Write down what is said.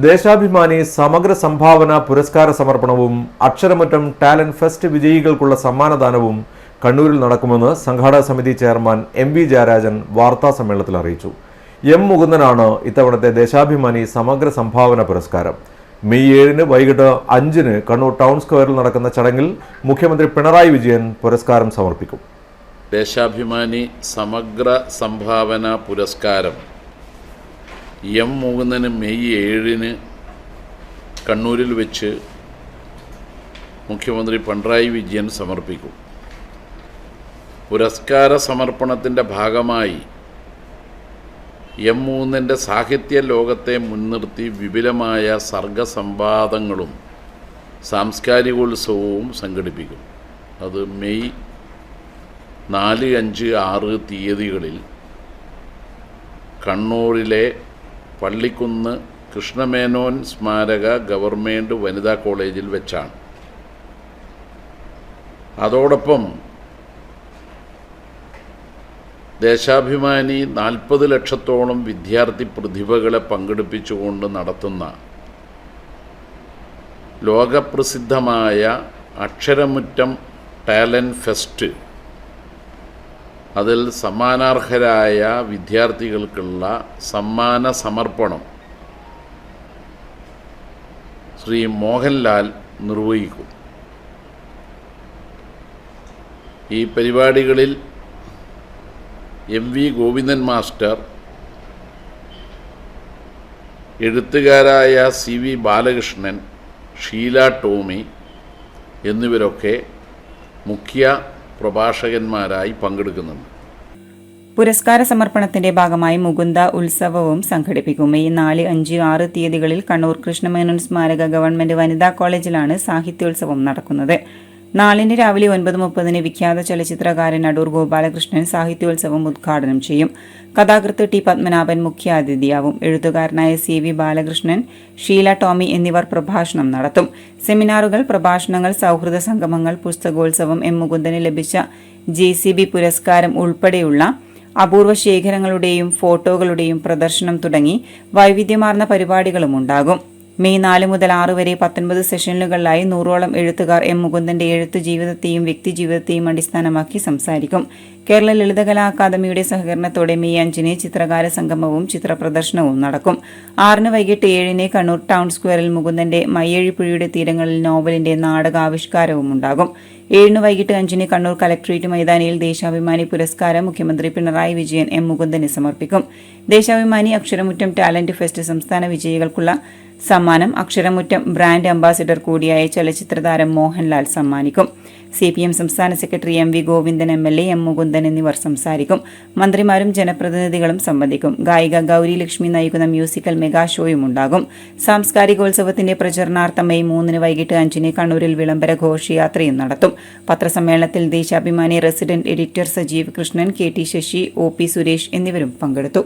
ദേശാഭിമാനി സമഗ്ര സംഭാവന പുരസ്കാര സമർപ്പണവും അക്ഷരമുറ്റം ടാലന്റ് ഫെസ്റ്റ് വിജയികൾക്കുള്ള സമ്മാനദാനവും കണ്ണൂരിൽ നടക്കുമെന്ന് സംഘാടക സമിതി ചെയർമാൻ എം.വി. ജയരാജൻ വാർത്താ സമ്മേളനത്തിൽ അറിയിച്ചു. എം. മുകുന്ദനാണ് ഇത്തവണത്തെ ദേശാഭിമാനി സമഗ്ര സംഭാവന പുരസ്കാരം. മെയ് 7 വൈകിട്ട് 5 കണ്ണൂർ ടൗൺ സ്ക്വയറിൽ നടക്കുന്ന ചടങ്ങിൽ മുഖ്യമന്ത്രി പിണറായി വിജയൻ പുരസ്കാരം സമർപ്പിക്കും. ദേശാഭിമാനി സമഗ്ര സംഭാവന പുരസ്കാരം എം. മുകുന്ദന് മെയ് 7 കണ്ണൂരിൽ വെച്ച് മുഖ്യമന്ത്രി പിണറായി വിജയൻ സമർപ്പിക്കും. പുരസ്കാര സമർപ്പണത്തിൻ്റെ ഭാഗമായി എം. മുകുന്ദൻ്റെ സാഹിത്യ ലോകത്തെ മുൻനിർത്തി വിപുലമായ സർഗസംവാദങ്ങളും സാംസ്കാരികോത്സവവും സംഘടിപ്പിക്കും. അത് മെയ് 4, 5, 6 തീയതികളിൽ കണ്ണൂരിലെ പള്ളിക്കുന്ന് കൃഷ്ണമേനോൻ സ്മാരക ഗവൺമെൻറ് വനിതാ കോളേജിൽ വെച്ചാണ്. അതോടൊപ്പം ദേശാഭിമാനി 40 ലക്ഷത്തോളം വിദ്യാർത്ഥി പ്രതിഭകളെ പങ്കെടുപ്പിച്ചുകൊണ്ട് നടത്തുന്ന ലോകപ്രസിദ്ധമായ അക്ഷരമുറ്റം ടാലന്റ് ഫെസ്റ്റ്, അതിൽ സമ്മാനാർഹരായ വിദ്യാർത്ഥികൾക്കുള്ള സമ്മാന സമർപ്പണം ശ്രീ മോഹൻലാൽ നിർവഹിക്കും. ഈ പരിപാടികളിൽ MV. Govindan master, എഴുത്തുകാരായ CV. Balakrishnan, Sheela Tomy എന്നിവരൊക്കെ മുഖ്യ പ്രഭാഷകന്മാരായി പങ്കെടുക്കുന്നുണ്ട്. പുരസ്കാര സമർപ്പണത്തിന്റെ ഭാഗമായി മുകുന്ദ ഉത്സവവും സംഘടിപ്പിക്കും. മെയ് 4, 5, 6 തീയതികളിൽ കണ്ണൂർ കൃഷ്ണമേനോൻ സ്മാരക ഗവൺമെന്റ് വനിതാ കോളേജിലാണ് സാഹിത്യോത്സവം നടക്കുന്നത്. 4 രാവിലെ 9:30 വിഖ്യാത ചലച്ചിത്രകാരൻ അടൂർ ഗോപാലകൃഷ്ണൻ സാഹിത്യോത്സവം ഉദ്ഘാടനം ചെയ്യും. കഥാകൃത്ത് ടി. പത്മനാഭൻ മുഖ്യാതിഥിയാവും. എഴുത്തുകാരനായ സി.വി. ബാലകൃഷ്ണൻ, ഷീല ടോമി എന്നിവർ പ്രഭാഷണം നടത്തും. സെമിനാറുകൾ, പ്രഭാഷണങ്ങൾ, സൗഹൃദ സംഗമങ്ങൾ, പുസ്തകോത്സവം, എം. മുകുന്ദന് ലഭിച്ച JCB പുരസ്കാരം ഉൾപ്പെടെയുള്ള അപൂർവ ശേഖരങ്ങളുടെയും ഫോട്ടോകളുടെയും പ്രദർശനം തുടങ്ങി വൈവിധ്യമാർന്ന പരിപാടികളും ഉണ്ടാകും. മെയ് 4 മുതൽ 6 വരെ 19 സെഷനുകളിലായി 100ഓളം എഴുത്തുകാർ എം. മുകുന്ദന്റെ എഴുത്തു ജീവിതത്തെയും വ്യക്തിജീവിതത്തെയും അടിസ്ഥാനമാക്കി സംസാരിക്കും. കേരള ലളിതകലാ അക്കാദമിയുടെ സഹകരണത്തോടെ മെയ് 5 ചിത്രകാര സംഗമവും ചിത്രപ്രദർശനവും നടക്കും. 6 വൈകിട്ട് 7 കണ്ണൂർ ടൗൺ സ്ക്വയറിൽ മുകുന്ദന്റെ മയ്യഴിപ്പുഴയുടെ തീരങ്ങളിൽ നോവലിന്റെ നാടകാവിഷ്കാരവും ഉണ്ടാകും. 7 വൈകിട്ട് 5 കണ്ണൂർ കലക്ട്രേറ്റ് മൈതാനിയിൽ ദേശാഭിമാനി പുരസ്കാരം മുഖ്യമന്ത്രി പിണറായി വിജയൻ എം. മുകുന്ദന് സമർപ്പിക്കും. ദേശാഭിമാനി അക്ഷരമുറ്റം ടാലന്റ് ഫെസ്റ്റ് സംസ്ഥാന വിജയികൾക്കുള്ള സമ്മാനം അക്ഷരമുറ്റം ബ്രാൻഡ് അംബാസിഡർ കൂടിയായ ചലച്ചിത്രതാരം മോഹൻലാൽ സമ്മാനിക്കും. CPM സംസ്ഥാന secretary M.V. Govindan MLA, M. Mukundan എന്നിവർ സംസാരിക്കും. മന്ത്രിമാരും ജനപ്രതിനിധികളും സംബന്ധിക്കും. ഗായിക ഗൗരി ലക്ഷ്മി നയിക്കുന്ന മ്യൂസിക്കൽ മെഗാ ഷോയും ഉണ്ടാകും. സാംസ്കാരികോത്സവത്തിന്റെ പ്രചരണാർത്ഥം മെയ് 3 വൈകിട്ട് 5 കണ്ണൂരിൽ വിളംബര ഘോഷയാത്രയും നടത്തും. പത്രസമ്മേളനത്തിൽ Deshabhimani resident editor Sajeev Krishnan, KT Sasi, OP Suresh എന്നിവരും പങ്കെടുത്തു.